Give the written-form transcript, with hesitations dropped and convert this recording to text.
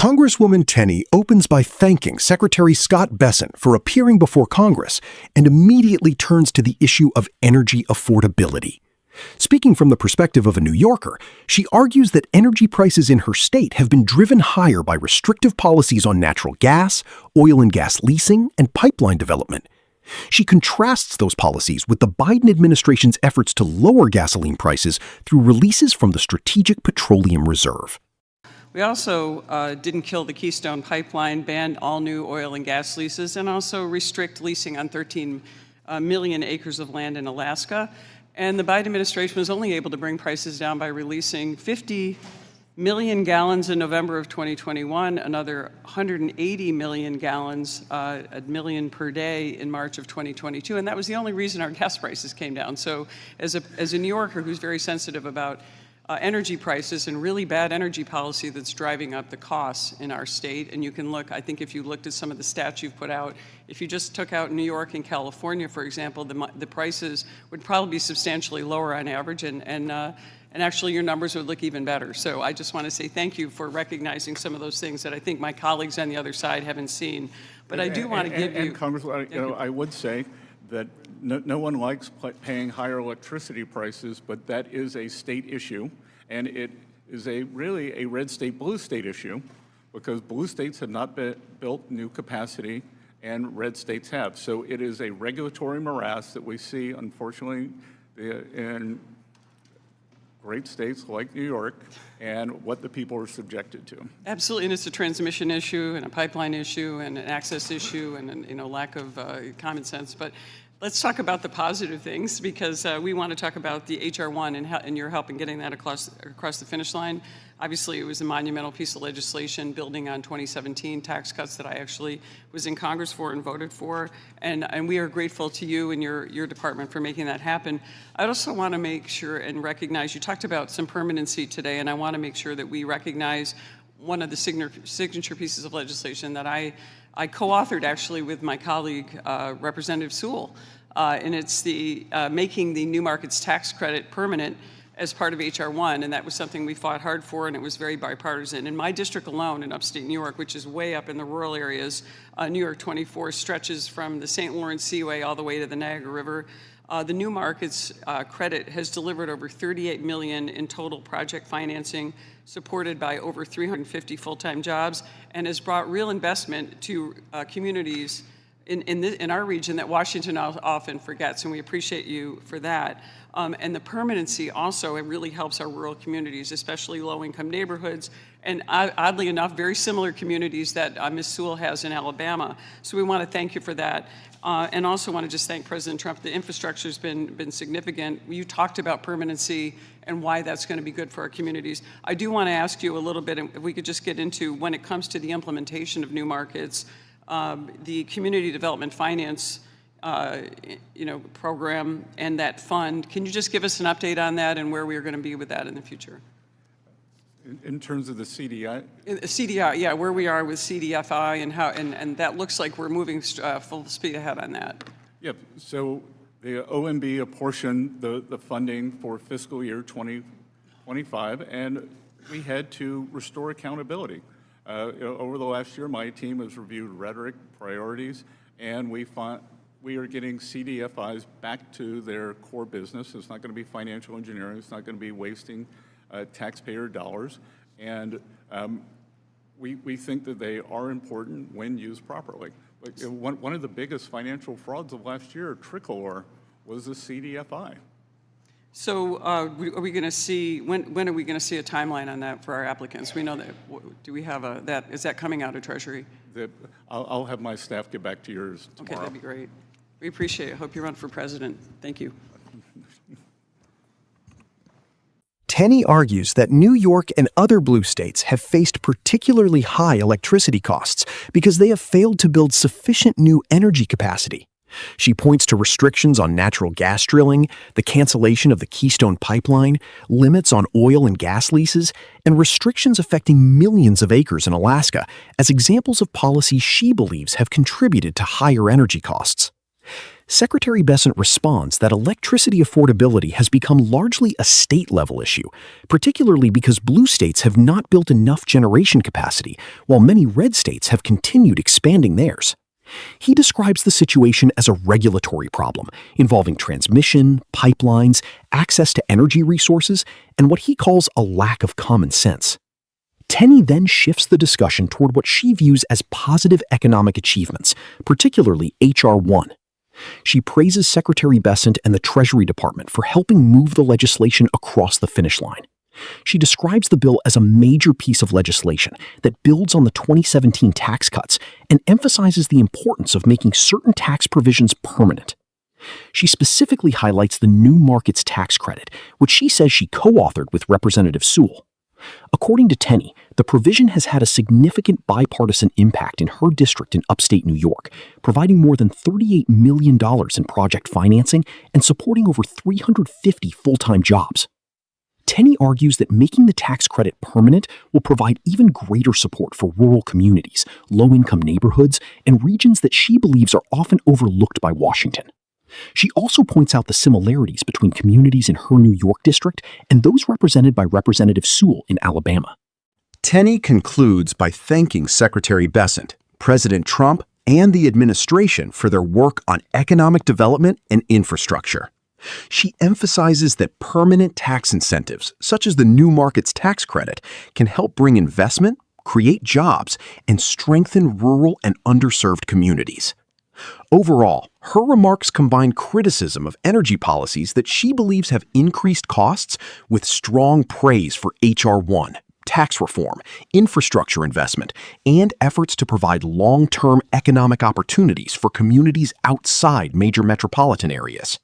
Congresswoman Tenney opens by thanking Secretary Scott Bessent for appearing before Congress and immediately turns to the issue of energy affordability. Speaking from the perspective of a New Yorker, she argues that energy prices in her state have been driven higher by restrictive policies on natural gas, oil and gas leasing, and pipeline development. She contrasts those policies with the Biden administration's efforts to lower gasoline prices through releases from the Strategic Petroleum Reserve. We also didn't kill the Keystone Pipeline, banned all new oil and gas leases, and also restrict leasing on 13 million acres of land in Alaska. And the Biden administration was only able to bring prices down by releasing 50 million gallons in November of 2021, another 180 million gallons, a million per day in March of 2022. And that was the only reason our gas prices came down. So as a New Yorker who's very sensitive about energy prices and really bad energy policy that's driving up the costs in our state. And you can look, I think if you looked at some of the stats you've put out, if you just took out New York and California, for example, the prices would probably be substantially lower on average, and actually your numbers would look even better. So I just want to say thank you for recognizing some of those things that I think my colleagues on the other side haven't seen. But I do want to give you— And Congressman, I would say that no one likes paying higher electricity prices, but that is a state issue, and it is really a red state, blue state issue, because blue states have not built new capacity, and red states have. So it is a regulatory morass that we see, unfortunately, in great states like New York, and what the people are subjected to. Absolutely, and it's a transmission issue, and a pipeline issue, and an access issue, and lack of common sense. But let's talk about the positive things, because we want to talk about the H.R. 1 and your help in getting that across the finish line. Obviously, it was a monumental piece of legislation building on 2017 tax cuts that I actually was in Congress for and voted for, and we are grateful to you and your department for making that happen. I also want to make sure and recognize, you talked about some permanency today, and I want to make sure that we recognize one of the signature pieces of legislation that I co-authored actually with my colleague, Representative Sewell, and it's the making the new markets tax credit permanent as part of H.R. 1, and that was something we fought hard for, and it was very bipartisan. In my district alone, in upstate New York, which is way up in the rural areas, New York 24 stretches from the St. Lawrence Seaway all the way to the Niagara River. The new markets credit has delivered over $38 million in total project financing, supported by over 350 full-time jobs, and has brought real investment to communities in our region that Washington often forgets, and we appreciate you for that. And the permanency also, it really helps our rural communities, especially low-income neighborhoods, and oddly enough, very similar communities that Ms. Sewell has in Alabama. So we want to thank you for that. And also want to just thank President Trump. The infrastructure's been significant. You talked about permanency and why that's going to be good for our communities. I do want to ask you a little bit, if we could just get into, when it comes to the implementation of new markets, the Community Development Finance program and that fund. Can you just give us an update on that and where we are going to be with that in the future? In terms of the CDI? CDI, yeah, where we are with CDFI and how, and that looks like we're moving full speed ahead on that. Yep, so the OMB apportioned the funding for fiscal year 2025, and we had to restore accountability. Over the last year, my team has reviewed rhetoric, priorities, and we are getting CDFIs back to their core business. It's not going to be financial engineering. It's not going to be wasting taxpayer dollars. And we think that they are important when used properly. One of the biggest financial frauds of last year, tricolor, was the CDFI. So are we going to see, when are we going to see a timeline on that for our applicants? We know that, do we have is that coming out of Treasury? I'll have my staff get back to yours tomorrow. Okay, that'd be great. We appreciate it. Hope you run for president. Thank you. Tenney argues that New York and other blue states have faced particularly high electricity costs because they have failed to build sufficient new energy capacity. She points to restrictions on natural gas drilling, the cancellation of the Keystone Pipeline, limits on oil and gas leases, and restrictions affecting millions of acres in Alaska as examples of policies she believes have contributed to higher energy costs. Secretary Bessent responds that electricity affordability has become largely a state-level issue, particularly because blue states have not built enough generation capacity, while many red states have continued expanding theirs. He describes the situation as a regulatory problem involving transmission, pipelines, access to energy resources, and what he calls a lack of common sense. Tenney then shifts the discussion toward what she views as positive economic achievements, particularly H.R. 1. She praises Secretary Bessent and the Treasury Department for helping move the legislation across the finish line. She describes the bill as a major piece of legislation that builds on the 2017 tax cuts and emphasizes the importance of making certain tax provisions permanent. She specifically highlights the New Markets Tax Credit, which she says she co-authored with Representative Sewell. According to Tenney, the provision has had a significant bipartisan impact in her district in upstate New York, providing more than $38 million in project financing and supporting over 350 full-time jobs. Tenney argues that making the tax credit permanent will provide even greater support for rural communities, low-income neighborhoods, and regions that she believes are often overlooked by Washington. She also points out the similarities between communities in her New York district and those represented by Representative Sewell in Alabama. Tenney concludes by thanking Secretary Bessent, President Trump, and the administration for their work on economic development and infrastructure. She emphasizes that permanent tax incentives, such as the New Markets Tax Credit, can help bring investment, create jobs, and strengthen rural and underserved communities. Overall, her remarks combine criticism of energy policies that she believes have increased costs with strong praise for H.R. 1, tax reform, infrastructure investment, and efforts to provide long-term economic opportunities for communities outside major metropolitan areas.